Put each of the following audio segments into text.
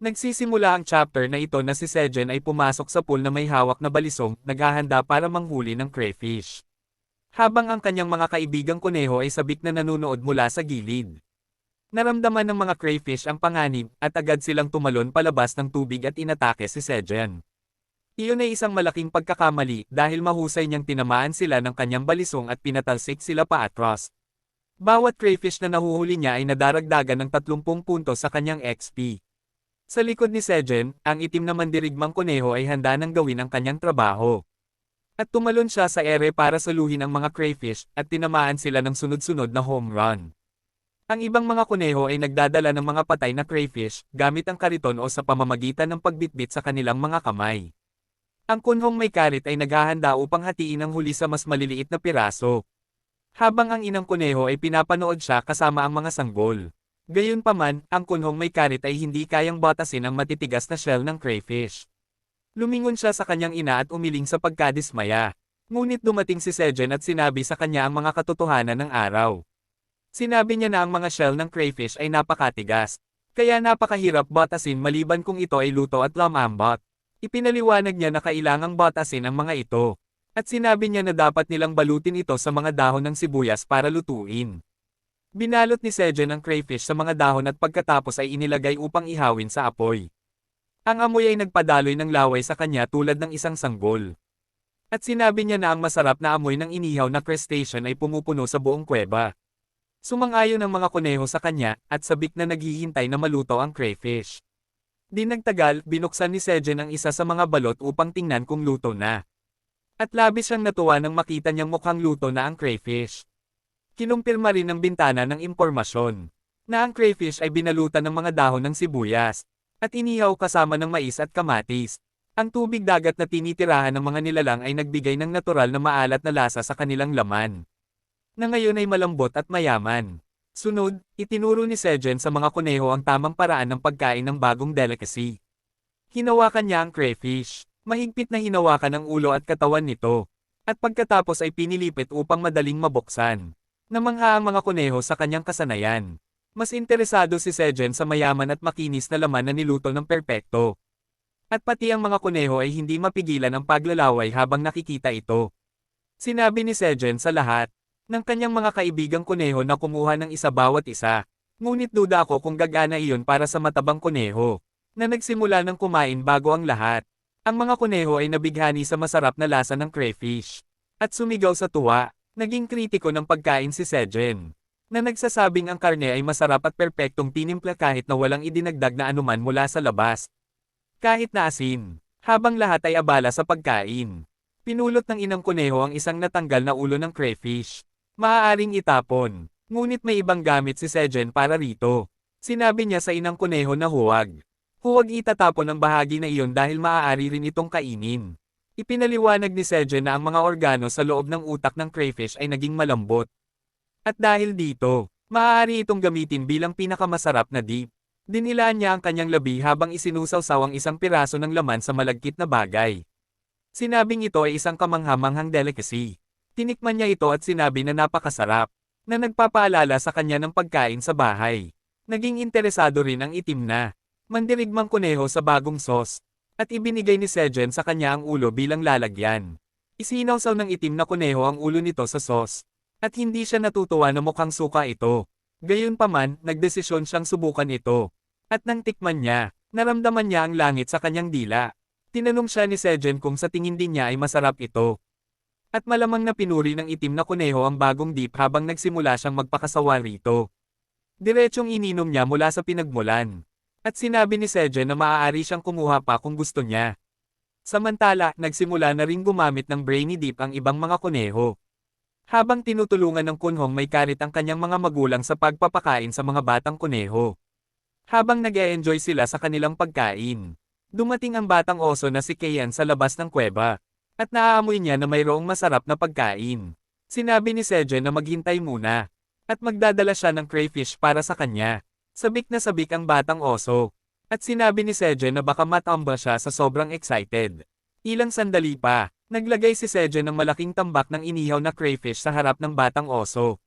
Nagsisimula ang chapter na ito na si Sejen ay pumasok sa pool na may hawak na balisong, naghahanda para manghuli ng crayfish. Habang ang kanyang mga kaibigang kuneho ay sabik na nanunood mula sa gilid. Naramdaman ng mga crayfish ang panganib, at agad silang tumalon palabas ng tubig at inatake si Sejen. Iyon ay isang malaking pagkakamali dahil mahusay niyang tinamaan sila ng kanyang balisong at pinatalsik sila paatras. Bawat crayfish na nahuhuli niya ay nadaragdagan ng 30 puntos sa kanyang XP. Sa likod ni Sejen, ang itim na mandirigmang kuneho ay handa nang gawin ang kanyang trabaho. At tumalon siya sa ere para saluhin ang mga crayfish at tinamaan sila ng sunod-sunod na home run. Ang ibang mga kuneho ay nagdadala ng mga patay na crayfish gamit ang kariton o sa pamamagitan ng pagbitbit sa kanilang mga kamay. Ang kunhong may karit ay naghahanda upang hatiin ang huli sa mas maliliit na piraso. Habang ang inang kuneho ay pinapanood siya kasama ang mga sanggol. Gayunpaman, ang kunhong may karit ay hindi kayang batasin ang matitigas na shell ng crayfish. Lumingon siya sa kanyang ina at umiling sa pagkadismaya. Ngunit dumating si Sejen at sinabi sa kanya ang mga katotohanan ng araw. Sinabi niya na ang mga shell ng crayfish ay napakatigas, kaya napakahirap batasin maliban kung ito ay luto at lumambot. Ipinaliwanag niya na kailangang batasin ang mga ito. At sinabi niya na dapat nilang balutin ito sa mga dahon ng sibuyas para lutuin. Binalot ni Sejen ang crayfish sa mga dahon at pagkatapos ay inilagay upang ihawin sa apoy. Ang amoy ay nagpadaloy ng laway sa kanya tulad ng isang sanggol. At sinabi niya na ang masarap na amoy ng inihaw na crustacean ay pumupuno sa buong kuweba. Sumang-ayon ang mga kuneho sa kanya, at sabik na naghihintay na maluto ang crayfish. Di nagtagal, binuksan ni Sejen ang isa sa mga balot upang tingnan kung luto na. At labis siyang natuwa nang makita niyang mukhang luto na ang crayfish. Kinumpirma rin ng bintana ng impormasyon na ang crayfish ay binalutan ng mga dahon ng sibuyas at inihaw kasama ng mais at kamatis. Ang tubig dagat na tinitirahan ng mga nilalang ay nagbigay ng natural na maalat na lasa sa kanilang laman, na ngayon ay malambot at mayaman. Sunod, itinuro ni Sejen sa mga kuneho ang tamang paraan ng pagkain ng bagong delicacy. Hinawakan niya ang crayfish. Mahigpit na hinawakan ang ulo at katawan nito. At pagkatapos ay pinilipit upang madaling mabuksan. Namangha ang mga kuneho sa kanyang kasanayan. Mas interesado si Sejen sa mayaman at makinis na laman na niluto ng perpekto. At pati ang mga kuneho ay hindi mapigilan ang paglalaway habang nakikita ito. Sinabi ni Sejen sa lahat ng kanyang mga kaibigang kuneho na kumuha ng isa bawat isa. Ngunit duda ako kung gagana iyon para sa matabang kuneho, na nagsimula ng kumain bago ang lahat. Ang mga kuneho ay nabighani sa masarap na lasa ng crayfish. At sumigaw sa tuwa. Naging kritiko ng pagkain si Sejen, na nagsasabing ang karne ay masarap at perpektong tinimpla kahit na walang idinagdag na anuman mula sa labas. Kahit na asin, habang lahat ay abala sa pagkain. Pinulot ng inang kuneho ang isang natanggal na ulo ng crayfish. Maaaring itapon, ngunit may ibang gamit si Sejen para rito. Sinabi niya sa inang kuneho na huwag. Huwag itatapon ang bahagi na iyon dahil maaari rin itong kainin. Ipinaliwanag ni Sejen na ang mga organo sa loob ng utak ng crayfish ay naging malambot. At dahil dito, maaari itong gamitin bilang pinakamasarap na dip. Dinilaan niya ang kanyang labi habang isinusawsaw ang isang piraso ng laman sa malagkit na bagay. Sinabing ito ay isang kamanghamanghang delicacy. Tinikman niya ito at sinabi na napakasarap, na nagpapaalala sa kanya ng pagkain sa bahay. Naging interesado rin ang itim na mandirigmang kuneho sa bagong sauce. At ibinigay ni Sejen sa kanya ang ulo bilang lalagyan. Isinawsaw ng itim na kuneho ang ulo nito sa sauce. At hindi siya natutuwa na mukhang suka ito. Gayunpaman, nagdesisyon siyang subukan ito. At nang tikman niya, naramdaman niya ang langit sa kanyang dila. Tinanong siya ni Sejen kung sa tingin din niya ay masarap ito. At malamang na pinuri ng itim na kuneho ang bagong dip habang nagsimula siyang magpakasawa rito. Diretsyong ininom niya mula sa pinagmulan. At sinabi ni Sejen na maaari siyang kumuha pa kung gusto niya. Samantala, nagsimula na ring gumamit ng brainy dip ang ibang mga kuneho. Habang tinutulungan ng kunhong may karit ang kanyang mga magulang sa pagpapakain sa mga batang kuneho. Habang nag-e-enjoy sila sa kanilang pagkain, dumating ang batang oso na si Kian sa labas ng kuweba. At naaamoy niya na mayroong masarap na pagkain. Sinabi ni Sejen na maghintay muna. At magdadala siya ng crayfish para sa kanya. Sabik na sabik ang batang oso. At sinabi ni Sejen na baka matamba siya sa sobrang excited. Ilang sandali pa, naglagay si Sejen ng malaking tambak ng inihaw na crayfish sa harap ng batang oso.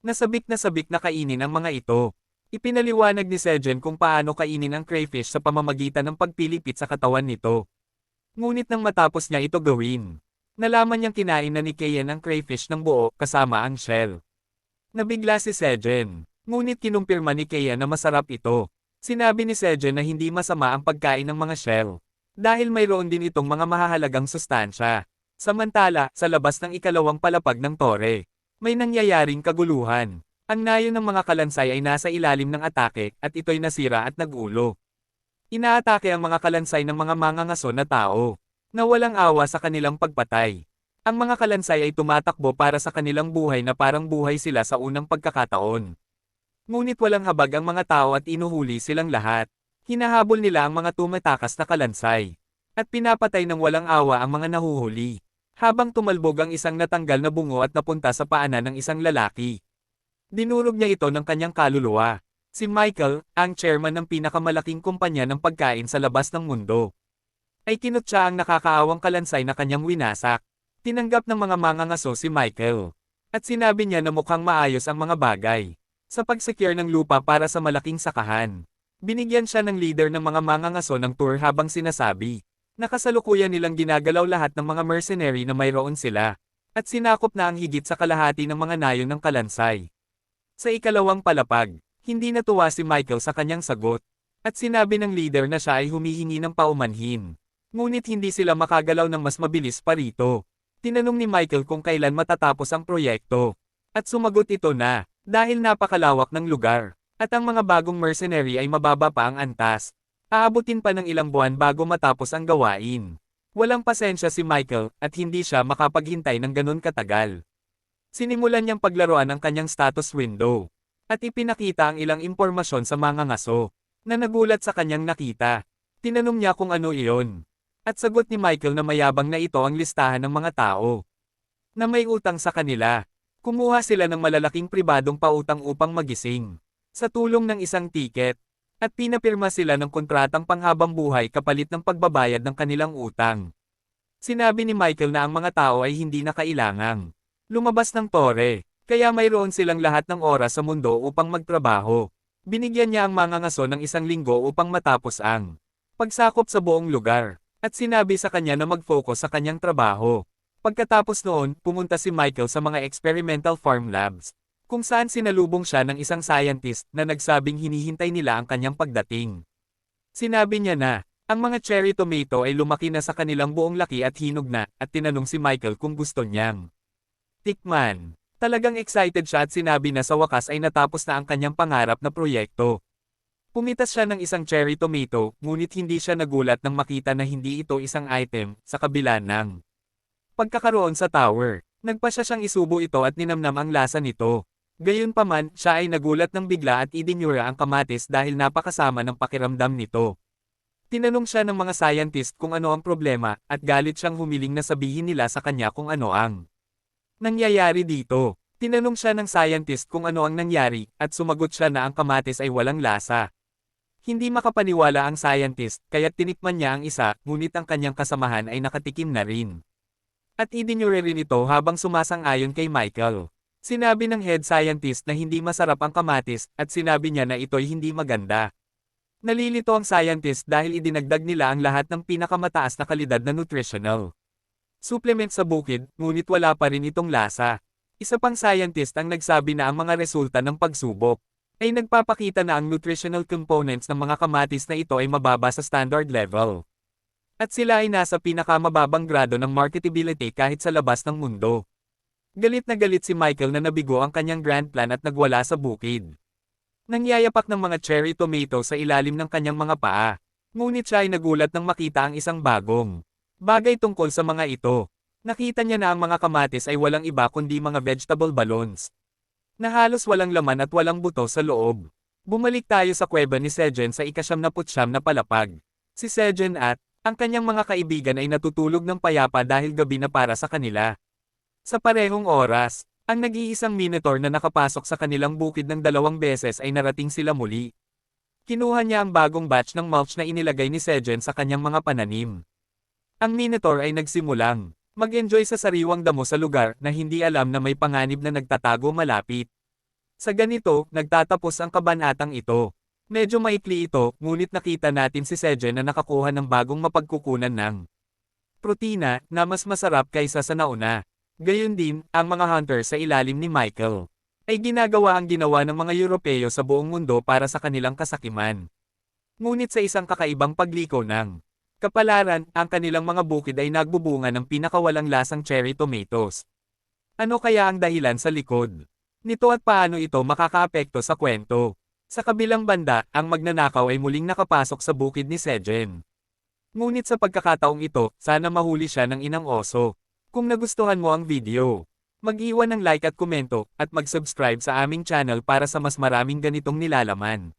Nasabik na kainin ang mga ito. Ipinaliwanag ni Sejen kung paano kainin ang crayfish sa pamamagitan ng pagpilipit sa katawan nito. Ngunit nang matapos niya ito gawin, nalaman niyang kinain na ni Kayen ang crayfish ng buo kasama ang shell. Nabigla si Sejen, ngunit kinumpirma ni Kayen na masarap ito. Sinabi ni Sejen na hindi masama ang pagkain ng mga shell, dahil mayroon din itong mga mahahalagang sustansya. Samantala, sa labas ng ikalawang palapag ng tore, may nangyayaring kaguluhan. Ang nayo ng mga kalansay ay nasa ilalim ng atake at ito'y nasira at nagulo. Inaatake ang mga kalansay ng mga mangangaso na tao, na walang awa sa kanilang pagpatay. Ang mga kalansay ay tumatakbo para sa kanilang buhay na parang buhay sila sa unang pagkakataon. Ngunit walang habag ang mga tao at inuhuli silang lahat. Hinahabol nila ang mga tumatakas na kalansay. At pinapatay ng walang awa ang mga nahuhuli. Habang tumalbog ang isang natanggal na bungo at napunta sa paanan ng isang lalaki. Dinurog niya ito ng kanyang kaluluwa. Si Michael, ang chairman ng pinakamalaking kumpanya ng pagkain sa labas ng mundo, ay kinutya ang nakakaawang kalansay na kanyang winasak. Tinanggap ng mga mangangaso si Michael. At sinabi niya na mukhang maayos ang mga bagay. Sa pag-secure ng lupa para sa malaking sakahan. Binigyan siya ng leader ng mga mangangaso ng tour habang sinasabi, nakasalukuyan nilang ginagalaw lahat ng mga mercenary na mayroon sila. At sinakop na ang higit sa kalahati ng mga nayon ng kalansay. Sa ikalawang palapag, hindi natuwa si Michael sa kanyang sagot, at sinabi ng leader na siya ay humihingi ng paumanhin. Ngunit hindi sila makagalaw ng mas mabilis pa rito. Tinanong ni Michael kung kailan matatapos ang proyekto. At sumagot ito na, dahil napakalawak ng lugar, at ang mga bagong mercenary ay mababa pa ang antas. Aabutin pa ng ilang buwan bago matapos ang gawain. Walang pasensya si Michael, at hindi siya makapaghintay ng ganun katagal. Sinimulan niyang paglaruan ang kanyang status window. At ipinakita ang ilang impormasyon sa mga ngaso, na nagulat sa kanyang nakita. Tinanong niya kung ano iyon. At sagot ni Michael na mayabang na ito ang listahan ng mga tao na may utang sa kanila. Kumuha sila ng malalaking pribadong pautang upang magising, sa tulong ng isang tiket, at pinapirma sila ng kontratang panghabang buhay kapalit ng pagbabayad ng kanilang utang. Sinabi ni Michael na ang mga tao ay hindi na kailangang lumabas ng tore. Kaya mayroon silang lahat ng oras sa mundo upang magtrabaho. Binigyan niya ang mga ngaso ng 1 linggo upang matapos ang pagsakop sa buong lugar, at sinabi sa kanya na mag-focus sa kanyang trabaho. Pagkatapos noon, pumunta si Michael sa mga experimental farm labs, kung saan sinalubong siya ng isang scientist na nagsabing hinihintay nila ang kanyang pagdating. Sinabi niya na, ang mga cherry tomato ay lumaki na sa kanilang buong laki at hinog na, at tinanong si Michael kung gusto niyang tikman. Talagang excited siya at sinabi na sa wakas ay natapos na ang kanyang pangarap na proyekto. Pumitas siya ng isang cherry tomato, ngunit hindi siya nagulat nang makita na hindi ito isang item, sa kabila ng pagkakaroon sa tower. Nagpa siya siyang isubo ito at ninamnam ang lasa nito. Gayunpaman, siya ay nagulat ng bigla at idinura ang kamatis dahil napakasama ng pakiramdam nito. Tinanong siya ng mga scientist kung ano ang problema, at galit siyang humiling na sabihin nila sa kanya kung ano ang nangyayari dito. Tinanong siya ng scientist kung ano ang nangyari, at sumagot siya na ang kamatis ay walang lasa. Hindi makapaniwala ang scientist, kaya't tinikman niya ang isa, ngunit ang kanyang kasamahan ay nakatikim na rin. At idinure rin ito habang sumasang-ayon kay Michael. Sinabi ng head scientist na hindi masarap ang kamatis, at sinabi niya na ito'y hindi maganda. Nalilito ang scientist dahil idinagdag nila ang lahat ng pinakamataas na kalidad na nutritional supplement sa bukid, ngunit wala pa rin itong lasa. Isa pang scientist ang nagsabi na ang mga resulta ng pagsubok ay nagpapakita na ang nutritional components ng mga kamatis na ito ay mababa sa standard level. At sila ay nasa pinakamababang grado ng marketability kahit sa labas ng mundo. Galit na galit si Michael na nabigo ang kanyang grand plan at nagwala sa bukid. Nangyayapak ng mga cherry tomato sa ilalim ng kanyang mga paa. Ngunit siya ay nagulat nang makita ang isang bagong bagay tungkol sa mga ito. Nakita niya na ang mga kamatis ay walang iba kundi mga vegetable balloons, na halos walang laman at walang buto sa loob. Bumalik tayo sa kuweba ni Sejen sa ika-79 na palapag. Si Sejen at ang kanyang mga kaibigan ay natutulog ng payapa dahil gabi na para sa kanila. Sa parehong oras, ang nag-iisang minotaur na nakapasok sa kanilang bukid ng 2 beses ay narating sila muli. Kinuha niya ang bagong batch ng mulch na inilagay ni Sejen sa kanyang mga pananim. Ang minotaur ay nagsimulang mag-enjoy sa sariwang damo sa lugar na hindi alam na may panganib na nagtatago malapit. Sa ganito, nagtatapos ang kabanatang ito. Medyo maikli ito, ngunit nakita natin si Sejen na nakakuha ng bagong mapagkukunan ng protina na mas masarap kaysa sa nauna. Gayun din, ang mga hunter sa ilalim ni Michael ay ginagawa ang ginawa ng mga Europeo sa buong mundo para sa kanilang kasakiman. Ngunit sa isang kakaibang pagliko ng kapalaran, ang kanilang mga bukid ay nagbubunga ng pinakawalang lasang cherry tomatoes. Ano kaya ang dahilan sa likod nito at paano ito makakaapekto sa kwento? Sa kabilang banda, ang magnanakaw ay muling nakapasok sa bukid ni Sejen. Ngunit sa pagkakataong ito, sana mahuli siya ng inang oso. Kung nagustuhan mo ang video, mag-iwan ng like at komento, at mag-subscribe sa aming channel para sa mas maraming ganitong nilalaman.